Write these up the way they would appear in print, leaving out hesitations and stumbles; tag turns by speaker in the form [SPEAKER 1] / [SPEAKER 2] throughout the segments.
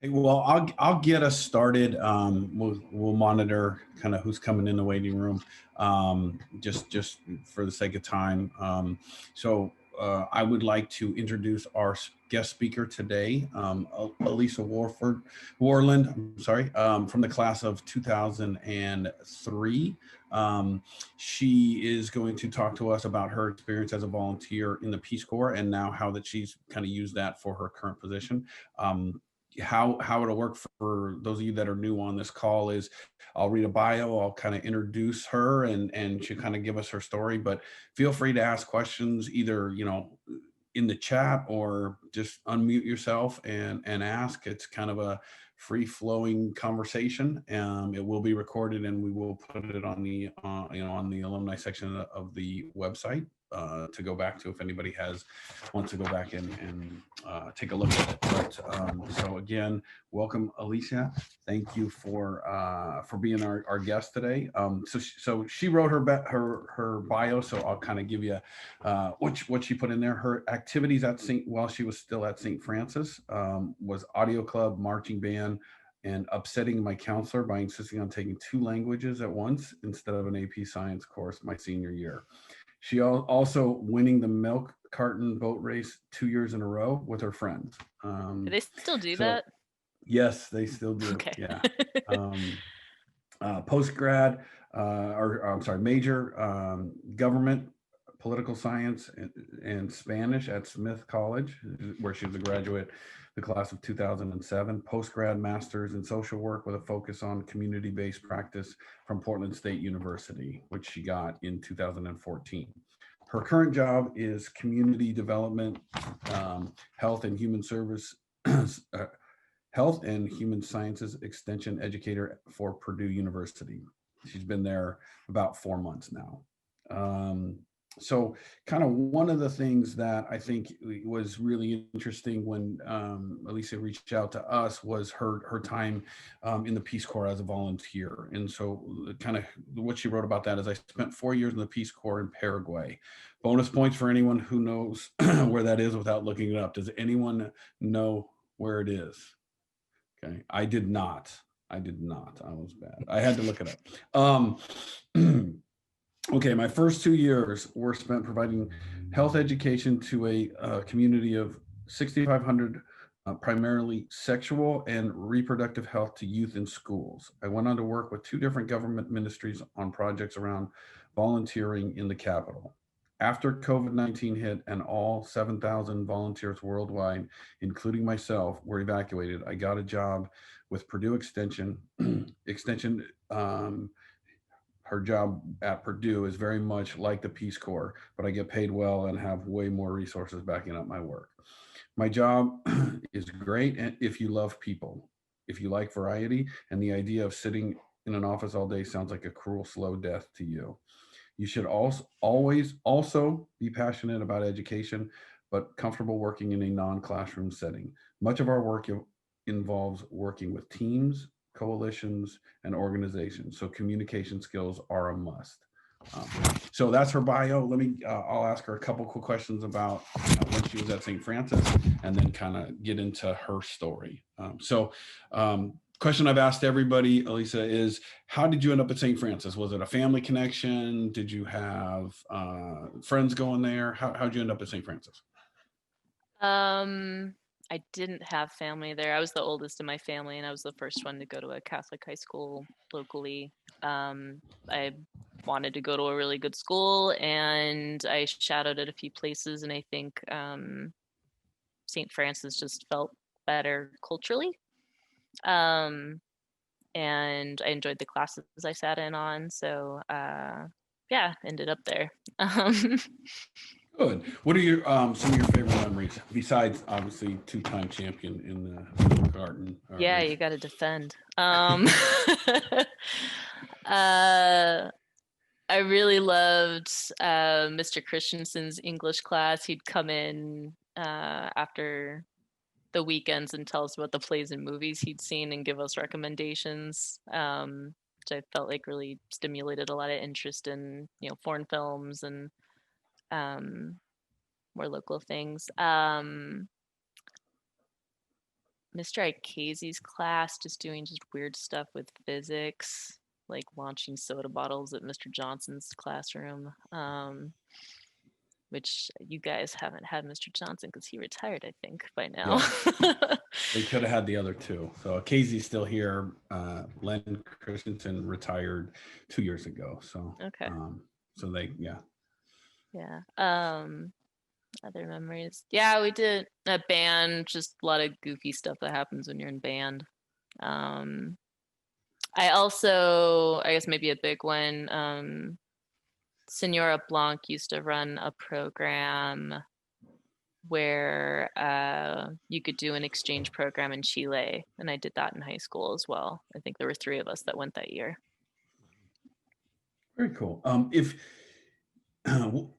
[SPEAKER 1] Hey, well, I'll get us started. We'll monitor kind of who's coming in the waiting room, just for the sake of time. I would like to introduce our guest speaker today, Elisa Warland. I'm sorry, from the class of 2003. Um, she is going to talk to us about her experience as a volunteer in the Peace Corps and now how that she's kind of used that for her current position. How it'll work for those of you that are new on this call is I'll read a bio, I'll kind of introduce her and she'll kind of give us her story, but feel free to ask questions either, in the chat or just unmute yourself and ask. It's kind of a free flowing conversation. It will be recorded and we will put it on the on the alumni section of the website to go back to if anybody wants to go back and take a look at it. But so again, welcome, Alicia. Thank you for being our guest today. So she wrote her bio. So I'll kind of give you what she put in there. Her activities while she was still at St. Francis was audio club, marching band, and upsetting my counselor by insisting on taking 2 languages at once instead of an AP Science course my senior year. She also winning the milk carton boat race 2 years in a row with her friends.
[SPEAKER 2] Do they still do
[SPEAKER 1] So
[SPEAKER 2] that?
[SPEAKER 1] yes, they still do.
[SPEAKER 2] Okay.
[SPEAKER 1] Yeah. Post grad, or I'm sorry, major government, political science, and Spanish at Smith College, where she was a graduate, the class of 2007. Post grad masters in social work with a focus on community based practice from Portland State University, which she got in 2014. Her current job is community development, health and human service. Health and Human Sciences Extension Educator for Purdue University. She's been there about 4 months now. So kind of one of the things that I think was really interesting when Elisa reached out to us was her time in the Peace Corps as a volunteer. And so kind of what she wrote about that is I spent 4 years in the Peace Corps in Paraguay. Bonus points for anyone who knows where that is without looking it up. Does anyone know where it is? Okay, I did not. I was bad. I had to look it up. Okay, my first 2 years were spent providing health education to a community of 6,500, primarily sexual and reproductive health to youth in schools. I went on to work with 2 different government ministries on projects around volunteering in the capital. After COVID-19 hit and all 7,000 volunteers worldwide, including myself, were evacuated, I got a job with Purdue Extension. Extension, her job at Purdue is very much like the Peace Corps, but I get paid well and have way more resources backing up my work. My job is great if you love people, if you like variety, and the idea of sitting in an office all day sounds like a cruel, slow death to you. You should always also be passionate about education, but comfortable working in a non-classroom setting. Much of our work involves working with teams, coalitions, and organizations, so communication skills are a must. Um, so that's her bio. I'll ask her a couple quick questions about when she was at St. Francis and then kind of get into her story. Question I've asked everybody, Elisa, is how did you end up at St. Francis? Was it a family connection? Did you have friends going there? How'd you end up at St. Francis?
[SPEAKER 2] Um, I didn't have family there. I was the oldest in my family, and I was the first one to go to a Catholic high school locally. I wanted to go to a really good school, and I shadowed at a few places, and I think St. Francis just felt better culturally. Um, and I enjoyed the classes I sat in on, so yeah, ended up there.
[SPEAKER 1] Good. What are your some of your favorite memories besides obviously 2-time champion in the garden
[SPEAKER 2] Yeah,
[SPEAKER 1] race?
[SPEAKER 2] you got to defend. Uh, I really loved Mr. Christensen's English class. He'd come in after the weekends and tell us about the plays and movies he'd seen and give us recommendations, which I felt like really stimulated a lot of interest in, foreign films and um, more local things. Mr. Ikesi's class, just doing just weird stuff with physics, like launching soda bottles at Mr. Johnson's classroom. Which you guys haven't had Mr. Johnson because he retired, I think, by now.
[SPEAKER 1] Yeah, they could have had the other two. So Casey's still here. Len Christensen retired 2 years ago. So
[SPEAKER 2] Okay.
[SPEAKER 1] so they
[SPEAKER 2] Yeah. Other memories. Yeah, we did a band, just a lot of goofy stuff that happens when you're in band. I also, I guess maybe a big one, Senora Blanc used to run a program where you could do an exchange program in Chile, and I did that in high school as well. I think there were 3 of us that went that year.
[SPEAKER 1] very cool. If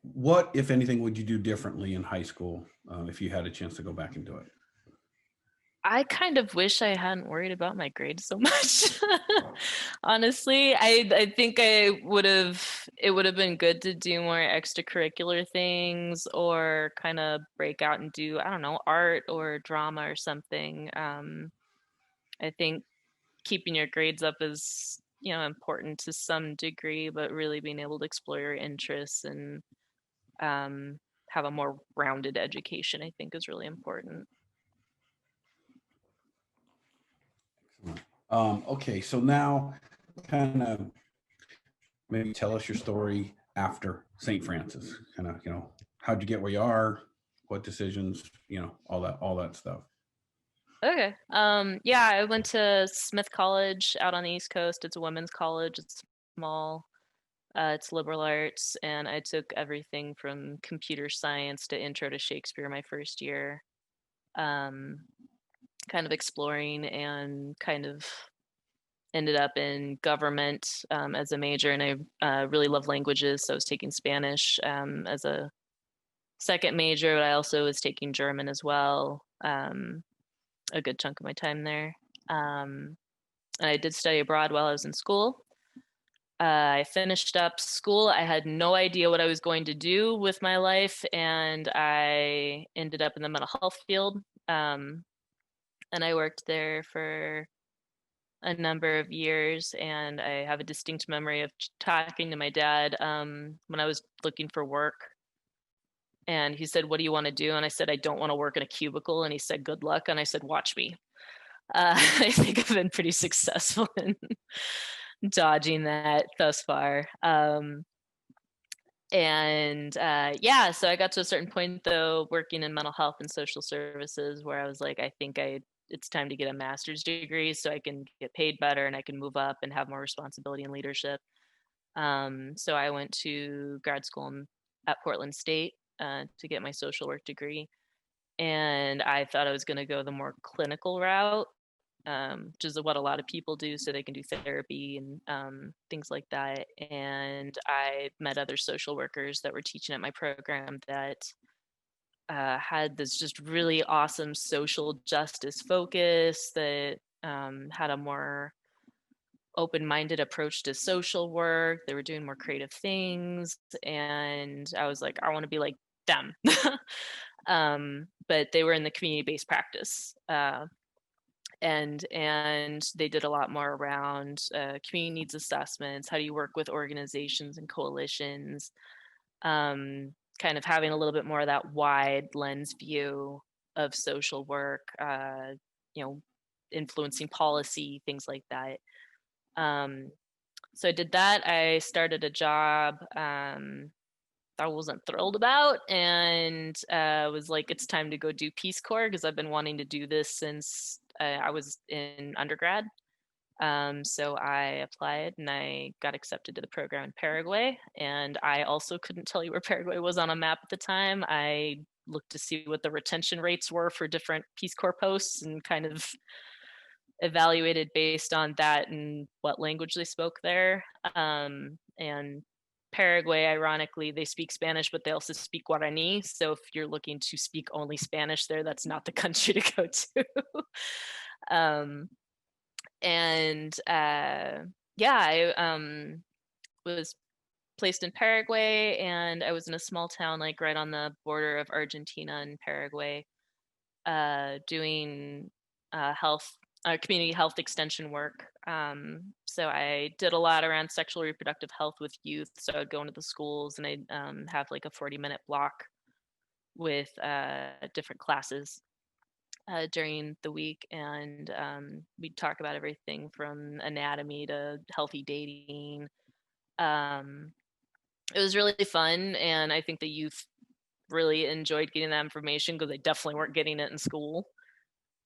[SPEAKER 1] what, if anything, would you do differently in high school if you had a chance to go back and do it?
[SPEAKER 2] I kind of wish I hadn't worried about my grades so much. Honestly, I think it would have been good to do more extracurricular things or kind of break out and do, I don't know, art or drama or something. I think keeping your grades up is, important to some degree, but really being able to explore your interests and have a more rounded education, I think, is really important.
[SPEAKER 1] Okay, so now kind of maybe tell us your story after St. Francis. Kind of, how'd you get where you are? What decisions? All that stuff.
[SPEAKER 2] Okay. Yeah, I went to Smith College out on the East Coast. It's a women's college. It's small. It's liberal arts, and I took everything from computer science to intro to Shakespeare my first year. Um, kind of exploring and kind of ended up in government as a major, and I really love languages, so I was taking Spanish as a second major, but I also was taking German as well. A good chunk of my time there. And I did study abroad while I was in school. I finished up school. I had no idea what I was going to do with my life, and I ended up in the mental health field. And I worked there for a number of years, and I have a distinct memory of talking to my dad when I was looking for work. And he said, "What do you want to do?" And I said, "I don't want to work in a cubicle." And he said, "Good luck." And I said, "Watch me." I think I've been pretty successful in dodging that thus far. And yeah, so I got to a certain point though, working in mental health and social services, where I was like, I think it's time to get a master's degree so I can get paid better and I can move up and have more responsibility and leadership. So I went to grad school at Portland State to get my social work degree. And I thought I was going to go the more clinical route, which is what a lot of people do, so they can do therapy and things like that. And I met other social workers that were teaching at my program that had this just really awesome social justice focus, that had a more open-minded approach to social work. They were doing more creative things, and I was like, I want to be like them. But they were in the community-based practice. And they did a lot more around community needs assessments. How do you work with organizations and coalitions? Kind of having a little bit more of that wide lens view of social work, influencing policy, things like that. So I did that. I started a job I wasn't thrilled about, and was like, it's time to go do Peace Corps, because I've been wanting to do this since I was in undergrad. So I applied and I got accepted to the program in Paraguay. And I also couldn't tell you where Paraguay was on a map at the time. I looked to see what the retention rates were for different Peace Corps posts and kind of evaluated based on that and what language they spoke there. And Paraguay, ironically, they speak Spanish, but they also speak Guarani. So if you're looking to speak only Spanish there, that's not the country to go to. And yeah, I was placed in Paraguay, and I was in a small town like right on the border of Argentina and Paraguay, doing community health extension work. So I did a lot around sexual reproductive health with youth. So I'd go into the schools and I'd have like a 40-minute block with different classes during the week, and we'd talk about everything from anatomy to healthy dating. Um, it was really fun, and I think the youth really enjoyed getting that information because they definitely weren't getting it in school.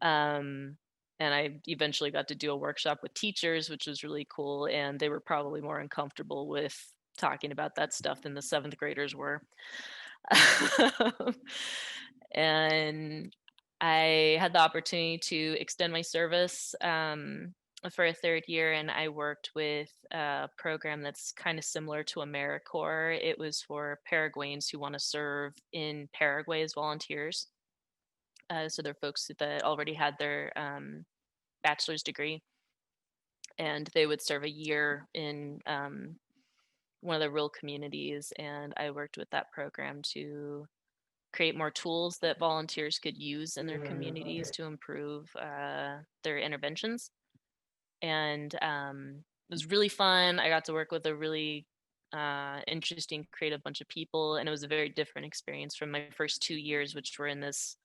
[SPEAKER 2] Um, and I eventually got to do a workshop with teachers, which was really cool, and they were probably more uncomfortable with talking about that stuff than the seventh graders were. And I had the opportunity to extend my service for a third year, and I worked with a program that's kind of similar to AmeriCorps. It was for Paraguayans who want to serve in Paraguay as volunteers. So they're folks that already had their bachelor's degree, and they would serve a year in one of the rural communities. And I worked with that program to create more tools that volunteers could use in their communities to improve their interventions. And it was really fun. I got to work with a really interesting, creative bunch of people, and it was a very different experience from my first 2 years, which were in this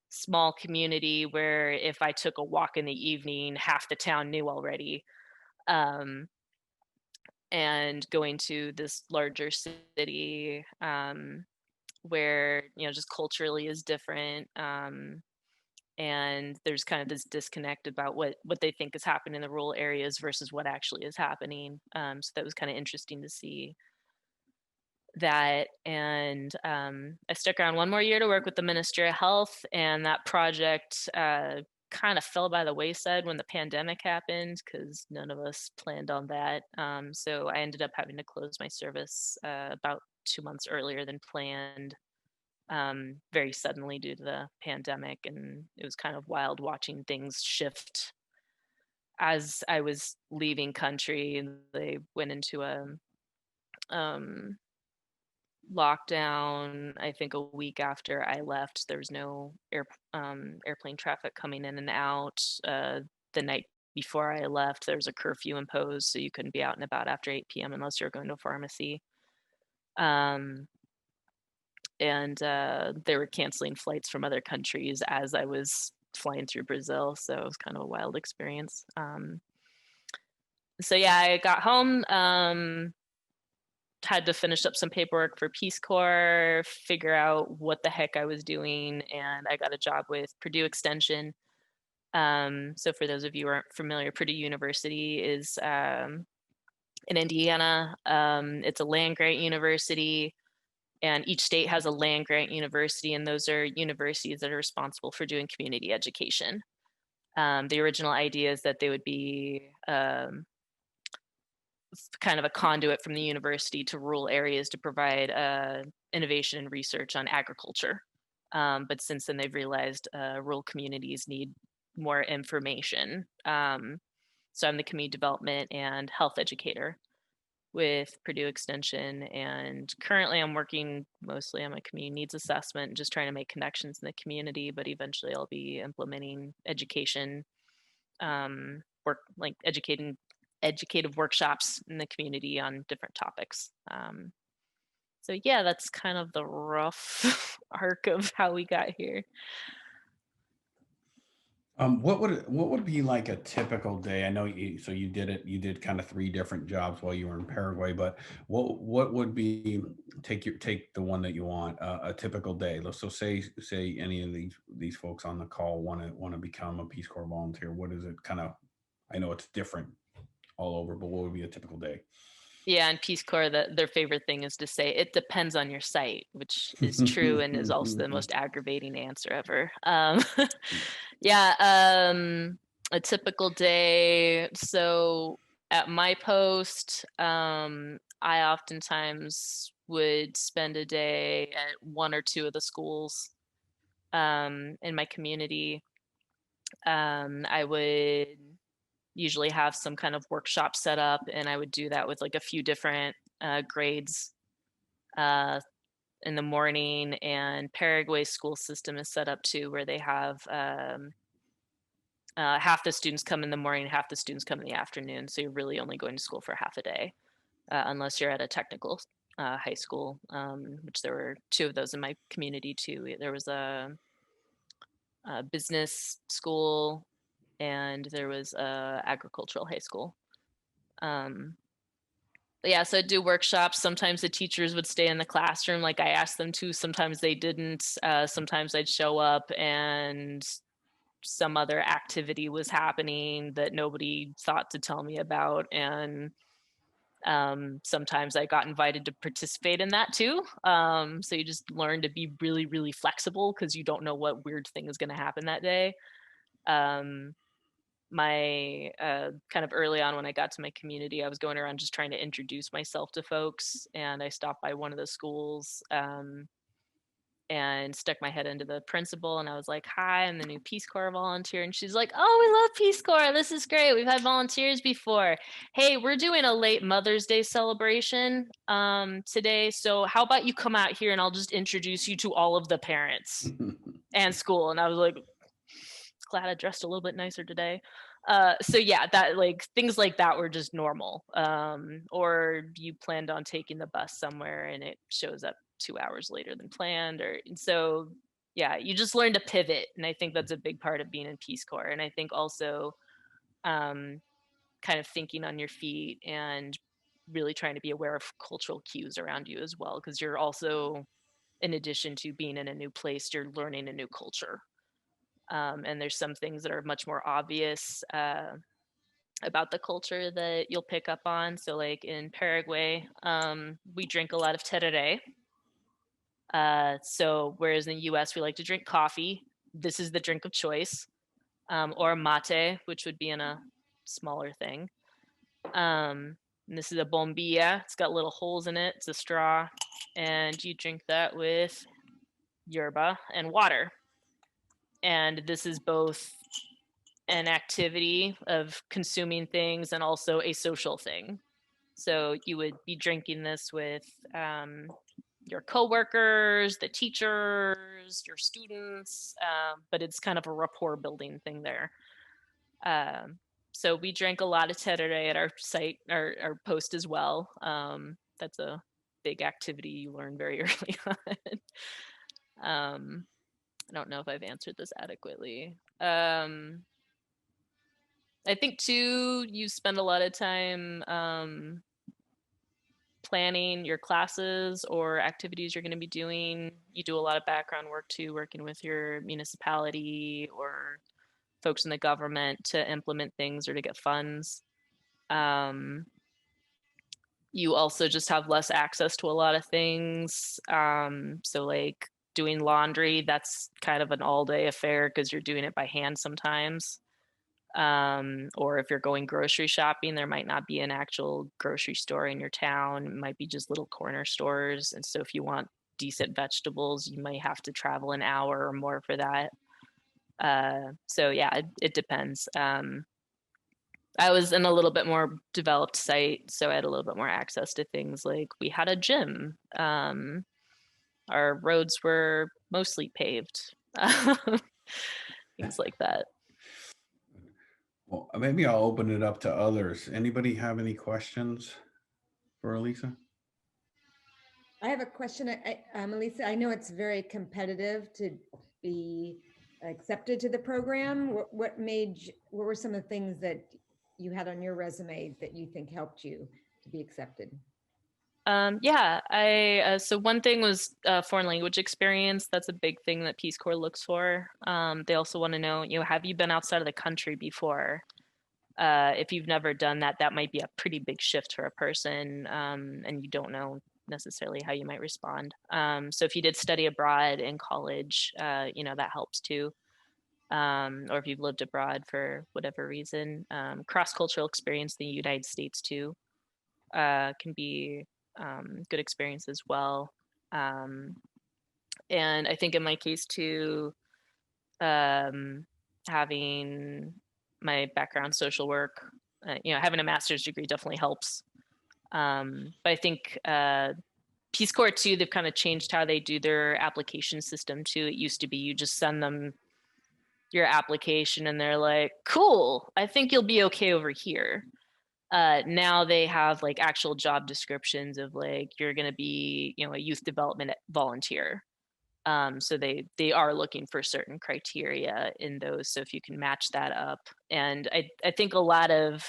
[SPEAKER 2] small community where if I took a walk in the evening, half the town knew already. Um, and going to this larger city where, just culturally is different. And there's kind of this disconnect about what they think is happening in the rural areas versus what actually is happening. So that was kind of interesting to see that. And I stuck around one more year to work with the Ministry of Health, and that project kind of fell by the wayside when the pandemic happened because none of us planned on that. So I ended up having to close my service about 2 months earlier than planned, very suddenly due to the pandemic. And it was kind of wild watching things shift as I was leaving country, and they went into a um, lockdown. I think a week after I left, there was no airplane traffic coming in and out. The night before I left, there was a curfew imposed, so you couldn't be out and about after 8 p.m. unless you were going to a pharmacy. Um, and they were canceling flights from other countries as I was flying through Brazil, so it was kind of a wild experience. So yeah, I got home, had to finish up some paperwork for Peace Corps, figure out what the heck I was doing, and I got a job with Purdue Extension. So for those of you who aren't familiar, Purdue University is in Indiana. It's a land grant university, and each state has a land grant university, and those are universities that are responsible for doing community education. The original idea is that they would be kind of a conduit from the university to rural areas to provide innovation and research on agriculture. But since then, they've realized rural communities need more information. So I'm the community development and health educator with Purdue Extension, and currently I'm working mostly on my community needs assessment and just trying to make connections in the community, but eventually I'll be implementing education, work like educative workshops in the community on different topics. So yeah, that's kind of the rough arc of how we got here.
[SPEAKER 1] What would be like a typical day? I know you did kind of three different jobs while you were in Paraguay, but what would be take the one that you want, a typical day. So say any of these folks on the call want to become a Peace Corps volunteer. What is it kind of? I know it's different all over, but what would be a typical day?
[SPEAKER 2] Yeah, and Peace Corps, their favorite thing is to say it depends on your site, which is true and is also the most aggravating answer ever. Yeah, a typical day. So at my post, I oftentimes would spend a day at one or two of the schools in my community. I would usually have some kind of workshop set up, and I would do that with like a few different grades uh, in the morning. And Paraguay's school system is set up too, where they have half the students come in the morning, half the students come in the afternoon. So you're really only going to school for half a day, unless you're at a technical high school, which there were 2 of those in my community too. There was a business school and there was a agricultural high school. But yeah, so I'd do workshops. Sometimes the teachers would stay in the classroom like I asked them to. Sometimes they didn't. Sometimes I'd show up and some other activity was happening that nobody thought to tell me about. And sometimes I got invited to participate in that too. So you just learn to be really, really flexible because you don't know what weird thing is going to happen that day. My kind of early on when I got to my community, I was going around just trying to introduce myself to folks, and I stopped by one of the schools and stuck my head into the principal, and I was like, "Hi, I'm the new Peace Corps volunteer," and she's like, "Oh, we love Peace Corps. This is great. We've had volunteers before. Hey, we're doing a late Mother's Day celebration today, so how about you come out here and I'll just introduce you to all of the parents and school." And I was like, glad I dressed a little bit nicer today. So yeah, that like things like that were just normal. Or you planned on taking the bus somewhere and it shows up 2 hours later than planned, or and so yeah, you just learn to pivot, and I think that's a big part of being in Peace Corps. And I think also um, kind of thinking on your feet and really trying to be aware of cultural cues around you as well, because you're also, in addition to being in a new place, you're learning a new culture. And there's some things that are much more obvious about the culture that you'll pick up on. So, like in Paraguay, we drink a lot of tereré. So, whereas in the US, we like to drink coffee, this is the drink of choice, or mate, which would be in a smaller thing. And this is a bombilla. It's got little holes in it. It's a straw, and you drink that with yerba and water. And this is both an activity of consuming things and also a social thing. So you would be drinking this with your coworkers, the teachers, your students, but it's kind of a rapport building thing there. So we drank a lot of tereré at our site, our post as well. That's a big activity you learn very early on. I don't know if I've answered this adequately. I think too, you spend a lot of time planning your classes or activities you're going to be doing. You do a lot of background work too, working with your municipality or folks in the government to implement things or to get funds. Um, you also just have less access to a lot of things. So, like doing laundry, that's kind of an all day affair because you're doing it by hand sometimes. Or if you're going grocery shopping, there might not be an actual grocery store in your town. It might be just little corner stores. And so if you want decent vegetables, you might have to travel an hour or more for that. So yeah, it depends. I was in a little bit more developed site, so I had a little bit more access to things like we had a gym. Our roads were mostly paved. Things like that.
[SPEAKER 1] Well, maybe I'll open it up to others. Anybody have any questions for Elisa?
[SPEAKER 3] I have a question. Elisa, I know it's very competitive to be accepted to the program. What were some of the things that you had on your resume that you think helped you to be accepted?
[SPEAKER 2] Yeah, so one thing was foreign language experience. That's a big thing that Peace Corps looks for. They also want to know, have you been outside of the country before? If you've never done that, that might be a pretty big shift for a person, and you don't know necessarily how you might respond. So if you did study abroad in college, that helps too. Or if you've lived abroad for whatever reason, cross-cultural experience in the United States too can be good experience as well. And I think in my case too, having my background social work, having a master's degree definitely helps. But I think Peace Corps too, they've kind of changed how they do their application system too. It used to be you just send them your application and they're like, cool, I think you'll be okay over here. Now they have like actual job descriptions of like, you're going to be, a youth development volunteer. So they are looking for certain criteria in those. So if you can match that up, and I think a lot of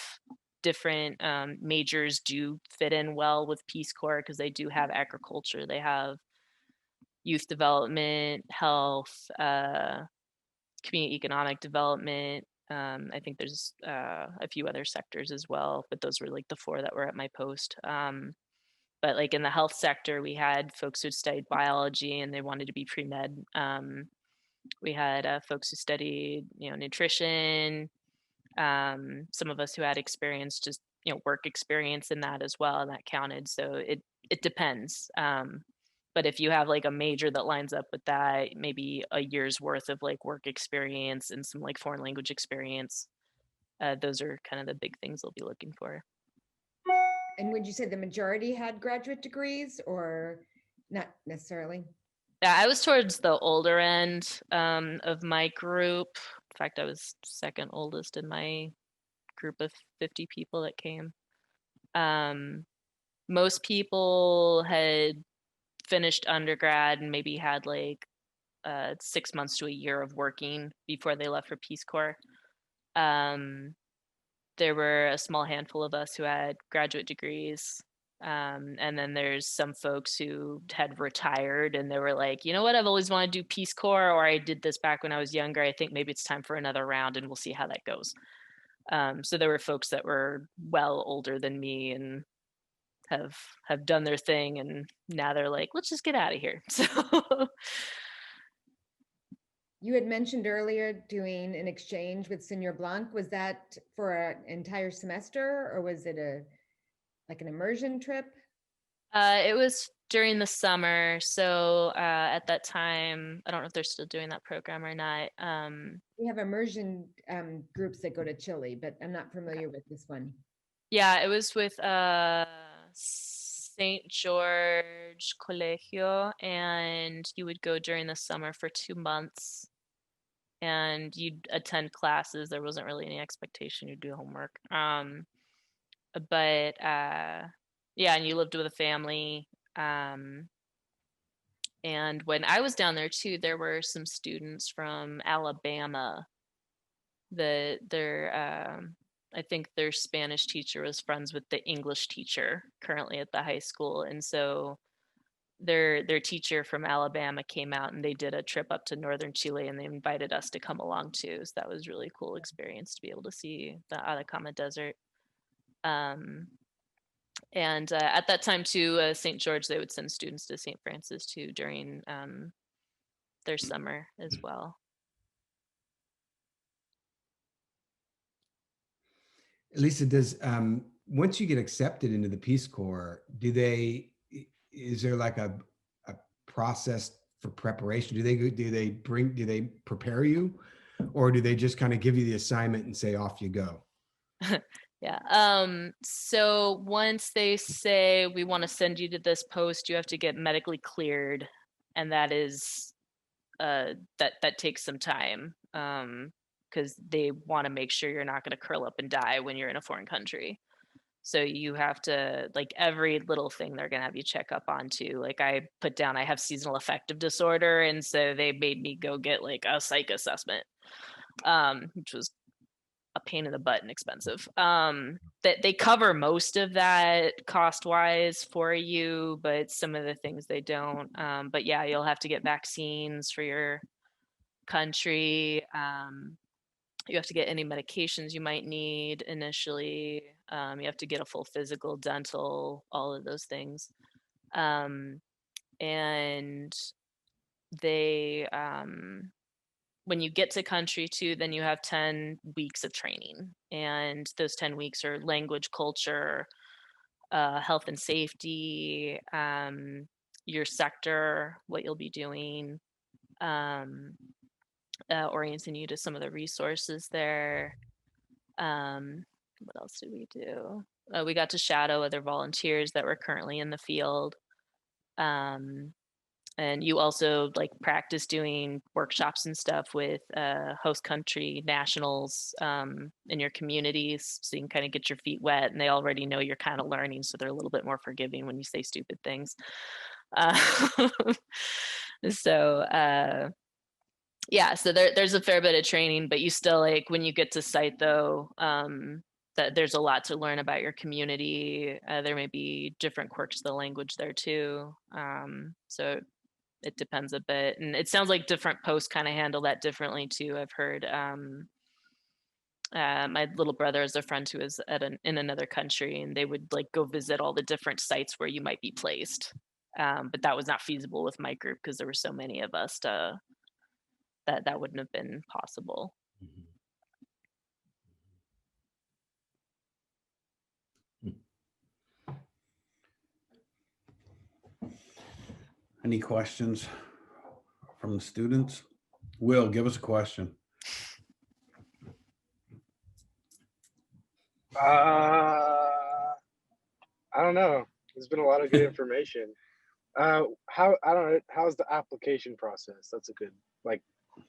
[SPEAKER 2] different majors do fit in well with Peace Corps because they do have agriculture, they have youth development, health, community economic development. I think there's a few other sectors as well, but those were like the four that were at my post. But like in the health sector, we had folks who studied biology and they wanted to be pre-med. We had folks who studied, nutrition. Some of us who had experience, just work experience in that as well, and that counted. So it depends. But if you have like a major that lines up with that, maybe a year's worth of like work experience and some like foreign language experience, those are kind of the big things they'll be looking for.
[SPEAKER 3] And would you say the majority had graduate degrees or not necessarily?
[SPEAKER 2] Yeah, I was towards the older end of my group. In fact, I was second oldest in my group of 50 people that came. Most people had finished undergrad and maybe had like 6 months to a year of working before they left for Peace Corps. There were a small handful of us who had graduate degrees. And then there's some folks who had retired and they were like, you know what, I've always wanted to do Peace Corps, or I did this back when I was younger. I think maybe it's time for another round and we'll see how that goes. So there were folks that were well older than me and have done their thing, and now they're like, let's just get out of here. So
[SPEAKER 3] You had mentioned earlier doing an exchange with Senior Blanc. Was that for an entire semester or was it like an immersion trip?
[SPEAKER 2] it was during the summer. So at that time, I don't know if they're still doing that program or not.
[SPEAKER 3] We have immersion groups that go to Chile, but I'm not familiar with this one.
[SPEAKER 2] Yeah, it was with St. George Colegio, and you would go during the summer for 2 months and you'd attend classes. There wasn't really any expectation you'd do homework. But yeah, and you lived with a family. And when I was down there too, there were some students from Alabama that I think their Spanish teacher was friends with the English teacher currently at the high school. And so their teacher from Alabama came out and they did a trip up to northern Chile and they invited us to come along too. So that was really cool experience to be able to see the Atacama Desert. And at that time too, St. George, they would send students to St. Francis too during their summer as well.
[SPEAKER 4] Elisa, does once you get accepted into the Peace Corps, is there like a process for preparation? Do they prepare you, or do they just kind of give you the assignment and say off you go?
[SPEAKER 2] Yeah. So once they say we want to send you to this post, you have to get medically cleared, and that is that takes some time because they want to make sure you're not going to curl up and die when you're in a foreign country. So you have to, like, every little thing they're going to have you check up on too. Like I put down I have seasonal affective disorder, and so they made me go get like a psych assessment, which was a pain in the butt and expensive. That they cover most of that cost wise for you, but some of the things they don't. But yeah, you'll have to get vaccines for your country. You have to get any medications you might need initially. You have to get a full physical, dental, all of those things. And they when you get to country too, then you have 10 weeks of training, and those 10 weeks are language, culture, health and safety, your sector, what you'll be doing, orienting you to some of the resources there. What else did we do? We got to shadow other volunteers that were currently in the field. And you also like practice doing workshops and stuff with host country nationals in your communities, so you can kind of get your feet wet, and they already know you're kind of learning, so they're a little bit more forgiving when you say stupid things. Uh, so yeah, so there's a fair bit of training, but you still, like, when you get to site though, that there's a lot to learn about your community. There may be different quirks of the language there too. So it depends a bit, and it sounds like different posts kind of handle that differently too. I've heard my little brother has a friend who is in another country, and they would like go visit all the different sites where you might be placed, but that was not feasible with my group because there were so many of us that wouldn't have been possible.
[SPEAKER 1] Any questions from the students? Will, give us a question.
[SPEAKER 5] I don't know. There's been a lot of good information. I don't know. How's the application process? That's a good, like,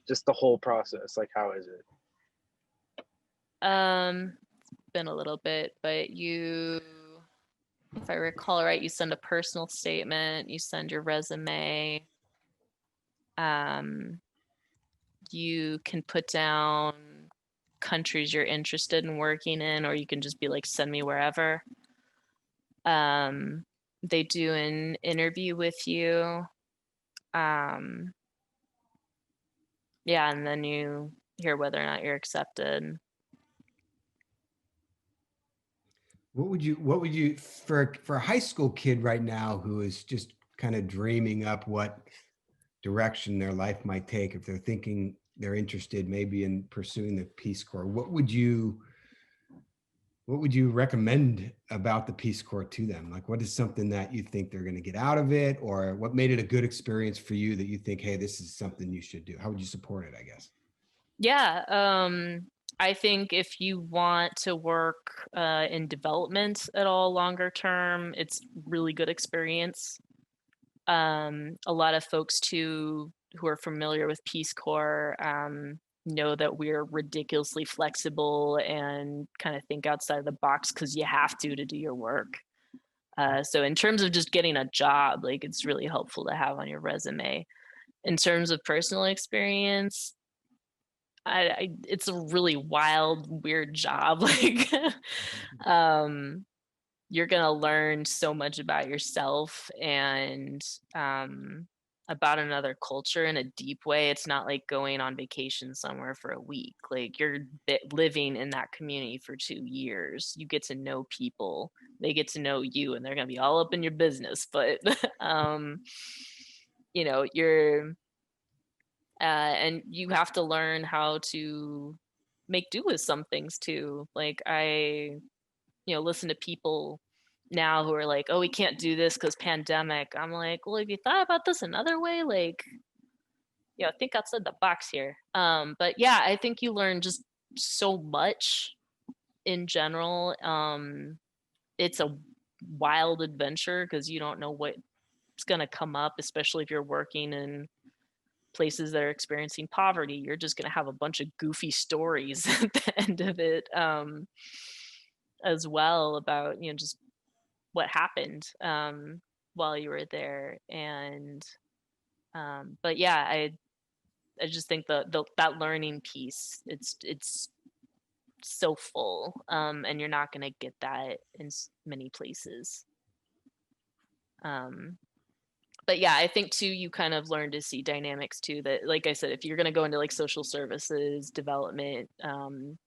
[SPEAKER 5] just the whole process. Like, how is it?
[SPEAKER 2] It's been a little bit, but you, if I recall right, you send a personal statement, you send your resume. You can put down countries you're interested in working in, or you can just be like, send me wherever. They do an interview with you. Yeah, and then you hear whether or not you're accepted.
[SPEAKER 4] What would you for a high school kid right now who is just kind of dreaming up what direction their life might take, if they're thinking they're interested maybe in pursuing the Peace Corps, what would you recommend about the Peace Corps to them? Like, what is something that you think they're going to get out of it, or what made it a good experience for you that you think, hey, this is something you should do? How would you support it, I guess?
[SPEAKER 2] Yeah, I think if you want to work in development at all longer term, it's really good experience. A lot of folks too who are familiar with Peace Corps know that we're ridiculously flexible and kind of think outside the box because you have to do your work. So in terms of just getting a job, like, it's really helpful to have on your resume. In terms of personal experience, it's a really wild, weird job. Like, you're gonna learn so much about yourself and about another culture in a deep way. It's not like going on vacation somewhere for a week. Like, you're living in that community for 2 years. You get to know people. They get to know you, and they're gonna be all up in your business. But you're and you have to learn how to make do with some things too. Like, I listen to people now who are like, oh, we can't do this because pandemic. I'm like, well, have you thought about this another way? Like, think outside the box here. But yeah, I think you learn just so much in general. It's a wild adventure because you don't know what's gonna come up, especially if you're working in places that are experiencing poverty. You're just going to have a bunch of goofy stories at the end of it, as well, about just what happened while you were there. And but yeah, I just think that learning piece, it's so full, and you're not going to get that in many places. But yeah, I think too, you kind of learn to see dynamics too, that, like I said, if you're going to go into like social services development,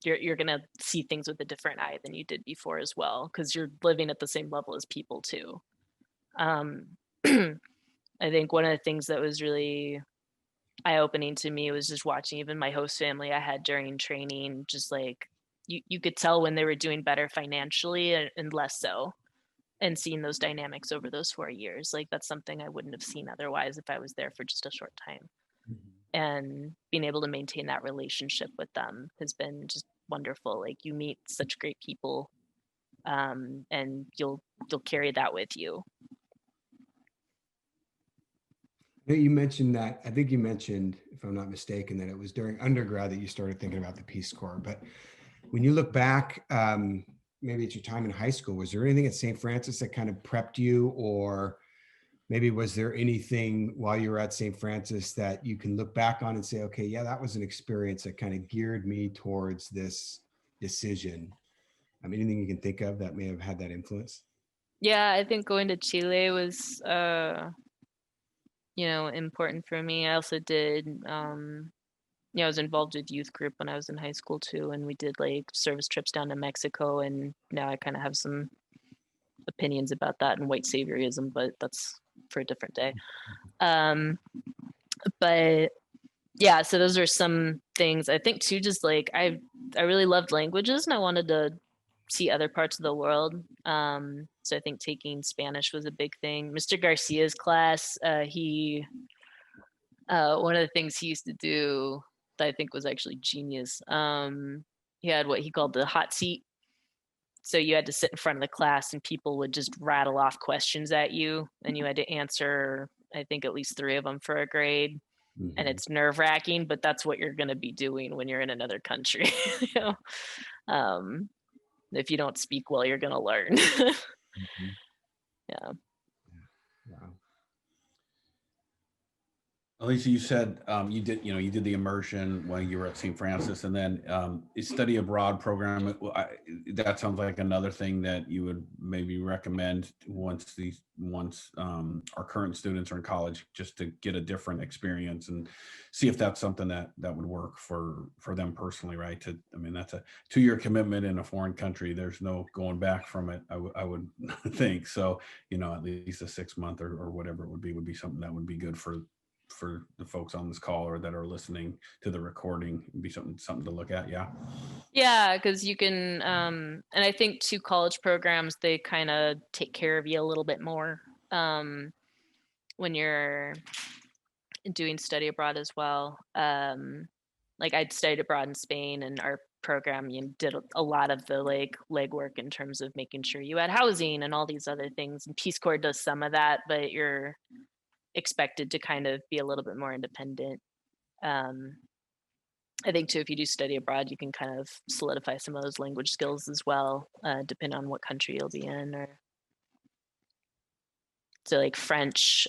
[SPEAKER 2] you're going to see things with a different eye than you did before as well, because you're living at the same level as people too. I think one of the things that was really eye-opening to me was just watching even my host family I had during training, just like you could tell when they were doing better financially and less so, and seeing those dynamics over those 4 years. Like, that's something I wouldn't have seen otherwise if I was there for just a short time. And being able to maintain that relationship with them has been just wonderful. Like, you meet such great people, and you'll carry that with you.
[SPEAKER 4] You mentioned that, I think you mentioned, if I'm not mistaken, that it was during undergrad that you started thinking about the Peace Corps. But when you look back, maybe at your time in high school, was there anything at St. Francis that kind of prepped you, or maybe was there anything while you were at St. Francis that you can look back on and say, okay, yeah, that was an experience that kind of geared me towards this decision? Anything you can think of that may have had that influence?
[SPEAKER 2] Yeah, I think going to Chile was important for me. I also did I was involved with youth group when I was in high school too, and we did like service trips down to Mexico, and now I kind of have some opinions about that and white saviorism, but that's for a different day. But yeah, so those are some things. I think too, just like I really loved languages and I wanted to see other parts of the world. So I think taking Spanish was a big thing. Mr. Garcia's class, he one of the things he used to do that I think was actually genius. He had what he called the hot seat. So you had to sit in front of the class and people would just rattle off questions at you and you had to answer, I think, at least 3 of them for a grade. And it's nerve wracking, but that's what you're going to be doing when you're in another country. If you don't speak well, you're going to learn. Yeah.
[SPEAKER 4] Wow.
[SPEAKER 1] Elisa, you said you did the immersion while you were at St. Francis, and then a study abroad program. That sounds like another thing that you would maybe recommend once our current students are in college, just to get a different experience and see if that's something that would work for them personally, right? That's a 2-year commitment in a foreign country. There's no going back from it. I would think so. At least a 6-month or whatever it would be something that would be good for the folks on this call or that are listening to the recording. It'd be something to look at.
[SPEAKER 2] Yeah, because you can and I think 2 college programs, they kind of take care of you a little bit more when you're doing study abroad as well. Like I'd studied abroad in Spain, and our program did a lot of the like legwork in terms of making sure you had housing and all these other things, and Peace Corps does some of that, but you're expected to kind of be a little bit more independent. I think too, if you do study abroad, you can kind of solidify some of those language skills as well, depending on what country you'll be in. Or so, like French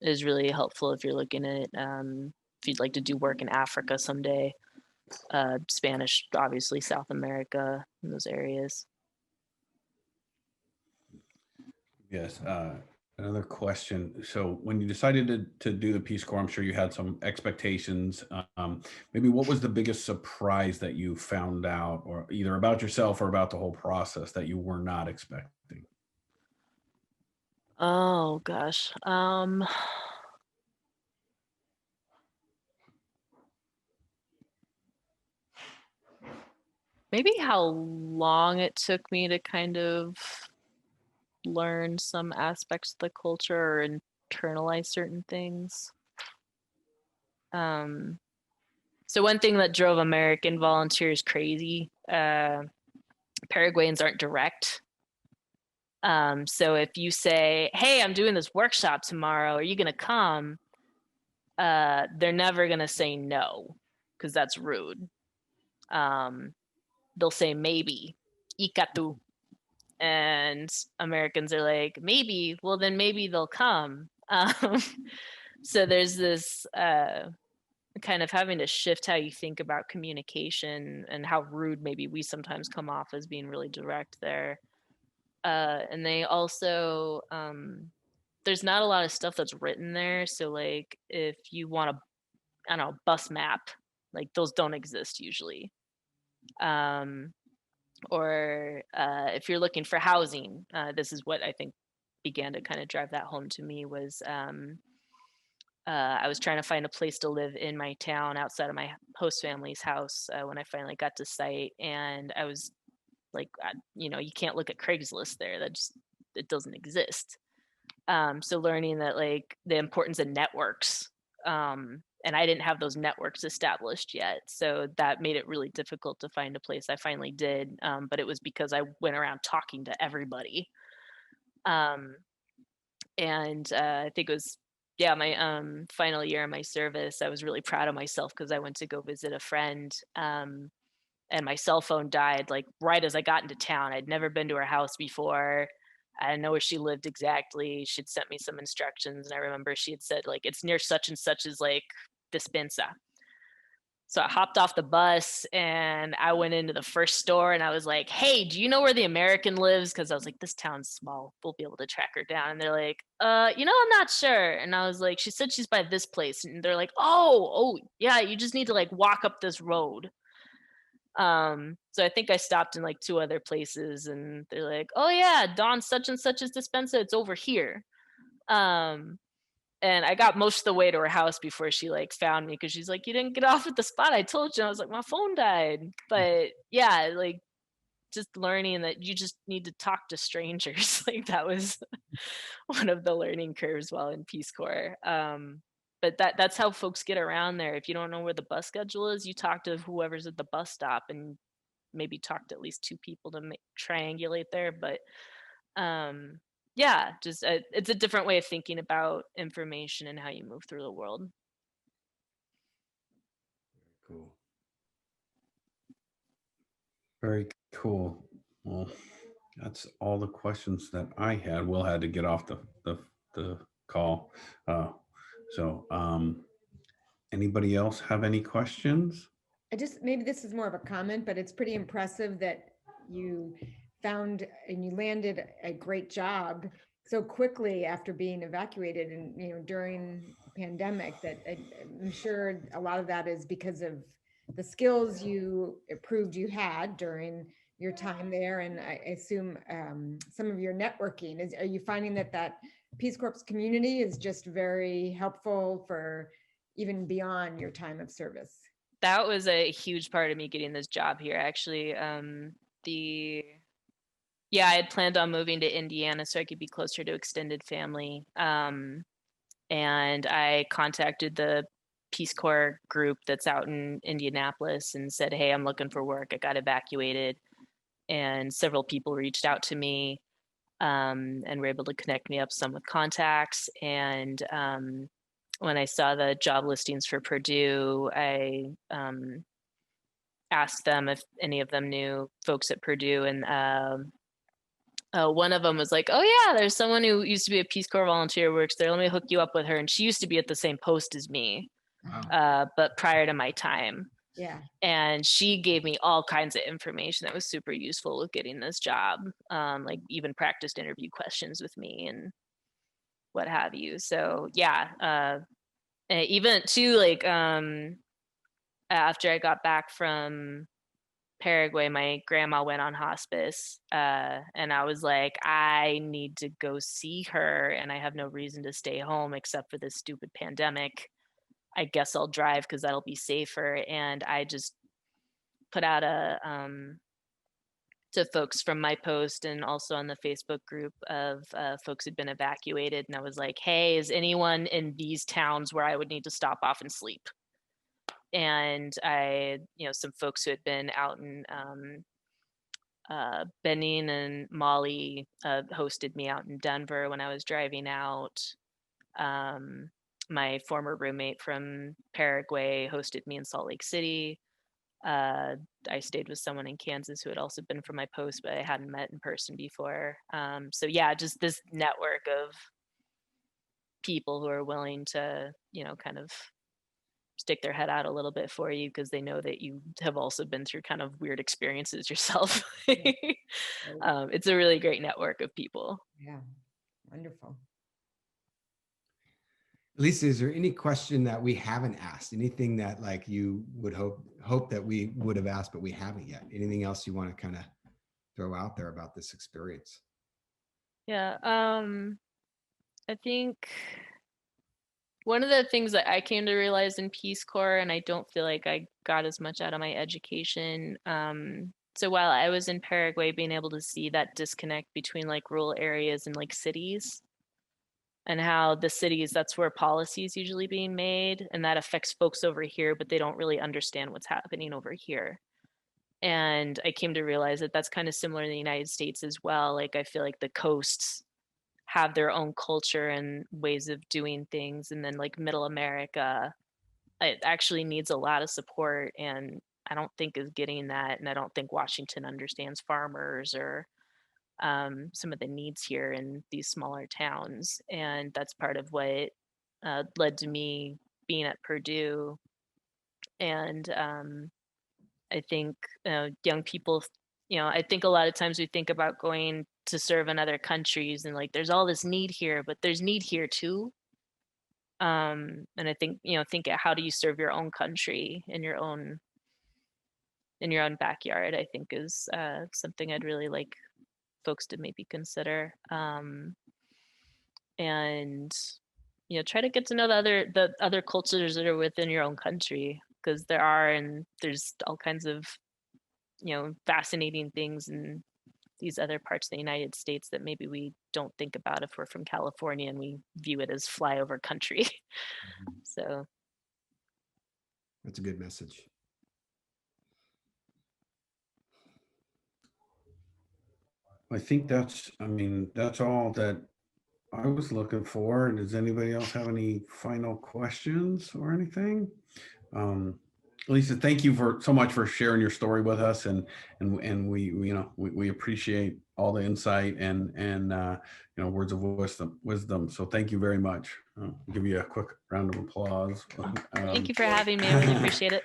[SPEAKER 2] is really helpful if you're looking at if you'd like to do work in Africa someday. Spanish, obviously, South America, in those areas.
[SPEAKER 1] Yes. Another question. So when you decided to do the Peace Corps, I'm sure you had some expectations. Maybe what was the biggest surprise that you found out, or either about yourself or about the whole process, that you were not expecting?
[SPEAKER 2] Oh gosh. Maybe how long it took me to kind of learn some aspects of the culture or internalize certain things. So one thing that drove American volunteers crazy, Paraguayans aren't direct. So if you say, hey, I'm doing this workshop tomorrow, are you going to come? They're never going to say no, because that's rude. They'll say maybe, ikatu. And Americans are like, maybe, well, then maybe they'll come. So there's this kind of having to shift how you think about communication and how rude maybe we sometimes come off as being really direct there. And they also, there's not a lot of stuff that's written there. So like if you want a, I don't know, bus map, like those don't exist usually. Or if you're looking for housing, this is what I think began to kind of drive that home to me was I was trying to find a place to live in my town outside of my host family's house when I finally got to site, and I was like, you can't look at Craigslist there. It doesn't exist. So learning that like the importance of networks, and I didn't have those networks established yet, so that made it really difficult to find a place. I finally did, but it was because I went around talking to everybody. And I think it was yeah, my final year of my service, I was really proud of myself because I went to go visit a friend, and my cell phone died like right as I got into town. I'd never been to her house before. I didn't know where she lived exactly. She'd sent me some instructions, and I remember she had said like it's near such and such as like Dispensa. So I hopped off the bus and I went into the first store and I was like, "Hey, do you know where the American lives?" Because I was like, "This town's small. We'll be able to track her down." And they're like, I'm not sure." And I was like, "She said she's by this place." And they're like, "Oh, yeah, you just need to like walk up this road." So I think I stopped in like two other places and they're like, "Oh yeah, Don such and such is dispenser. It's over here." Um, and I got most of the way to her house before she like found me because she's like, "You didn't get off at the spot I told you." And I was like, "My phone died." But yeah, like just learning that you just need to talk to strangers. Like that was one of the learning curves while in Peace Corps. But that's how folks get around there. If you don't know where the bus schedule is, you talk to whoever's at the bus stop and maybe talk to at least two people to triangulate there. But yeah, just it's a different way of thinking about information and how you move through the world.
[SPEAKER 4] Cool.
[SPEAKER 1] Very cool. Well, that's all the questions that I had. Will had to get off the call. So anybody else have any questions?
[SPEAKER 3] Maybe this is more of a comment, but it's pretty impressive that you found and you landed a great job so quickly after being evacuated and, during the pandemic. That I'm sure a lot of that is because of the skills you proved you had during your time there. And I assume some of your networking are you finding that Peace Corps community is just very helpful for even beyond your time of service?
[SPEAKER 2] That was a huge part of me getting this job here, actually. I had planned on moving to Indiana so I could be closer to extended family. And I contacted the Peace Corps group that's out in Indianapolis and said, "Hey, I'm looking for work. I got evacuated." And several people reached out to me, and were able to connect me up some with contacts. And when I saw the job listings for Purdue, I asked them if any of them knew folks at Purdue. And one of them was like, "Oh yeah, there's someone who used to be a Peace Corps volunteer works there. Let me hook you up with her." And she used to be at the same post as me, but prior to my time.
[SPEAKER 3] Yeah.
[SPEAKER 2] And she gave me all kinds of information that was super useful with getting this job, like even practiced interview questions with me and what have you. So yeah, even too, like after I got back from Paraguay, my grandma went on hospice, and I was like, I need to go see her, and I have no reason to stay home except for this stupid pandemic. I guess I'll drive because that'll be safer. And I just put out to folks from my post and also on the Facebook group of folks who'd been evacuated. And I was like, "Hey, is anyone in these towns where I would need to stop off and sleep?" And some folks who had been out in Benin and Mali hosted me out in Denver when I was driving out. My former roommate from Paraguay hosted me in Salt Lake City. I stayed with someone in Kansas who had also been from my post, but I hadn't met in person before. So yeah, just this network of people who are willing to, kind of stick their head out a little bit for you because they know that you have also been through kind of weird experiences yourself. It's a really great network of people.
[SPEAKER 3] Yeah, wonderful.
[SPEAKER 4] Lisa, is there any question that we haven't asked? Anything that like you would hope that we would have asked, but we haven't yet? Anything else you want to kind of throw out there about this experience?
[SPEAKER 2] Yeah, I think one of the things that I came to realize in Peace Corps, and I don't feel like I got as much out of my education. So while I was in Paraguay, being able to see that disconnect between like rural areas and like cities, and how the cities, that's where policy is usually being made, and that affects folks over here, but they don't really understand what's happening over here. And I came to realize that that's kind of similar in the United States as well. Like I feel like the coasts have their own culture and ways of doing things. And then like middle America, it actually needs a lot of support, and I don't think is getting that. And I don't think Washington understands farmers or some of the needs here in these smaller towns. And that's part of what led to me being at Purdue. And I think young people, I think a lot of times we think about going to serve in other countries and like there's all this need here, but there's need here too. And I think, think how do you serve your own country in your own backyard, I think is something I'd really like folks to maybe consider. And try to get to know the other cultures that are within your own country, because there's all kinds of fascinating things in these other parts of the United States that maybe we don't think about if we're from California and we view it as flyover country. So
[SPEAKER 4] That's a good message.
[SPEAKER 1] I think that's all that I was looking for. Does anybody else have any final questions or anything? Lisa, thank you so much for sharing your story with us, and we appreciate all the insight and words of wisdom. So thank you very much. I'll give you a quick round of applause.
[SPEAKER 2] Thank you for having me. I really appreciate it.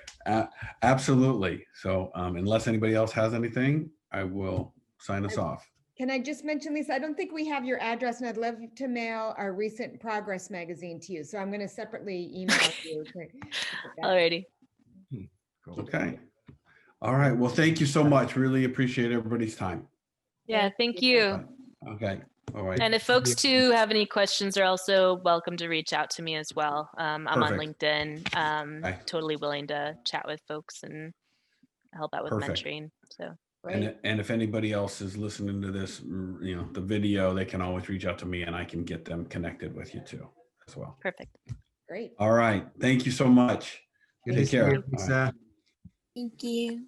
[SPEAKER 1] Absolutely. So unless anybody else has anything, I will sign us off.
[SPEAKER 3] Can I just mention, Lisa, I don't think we have your address, and I'd love to mail our recent progress magazine to you. So I'm going to separately email you.
[SPEAKER 2] Alrighty.
[SPEAKER 4] Cool.
[SPEAKER 1] Okay. All right. Well, thank you so much. Really appreciate everybody's time.
[SPEAKER 2] Yeah, thank you.
[SPEAKER 1] Okay. All right.
[SPEAKER 2] And if folks too have any questions, are also welcome to reach out to me as well. I'm on LinkedIn. Totally willing to chat with folks and help out with mentoring. So.
[SPEAKER 1] And if anybody else is listening to this, the video, they can always reach out to me and I can get them connected with you too as well.
[SPEAKER 2] Perfect.
[SPEAKER 3] Great.
[SPEAKER 1] All right. Thank you so much.
[SPEAKER 4] Good
[SPEAKER 1] Take care.
[SPEAKER 4] Lisa.
[SPEAKER 6] Thank you.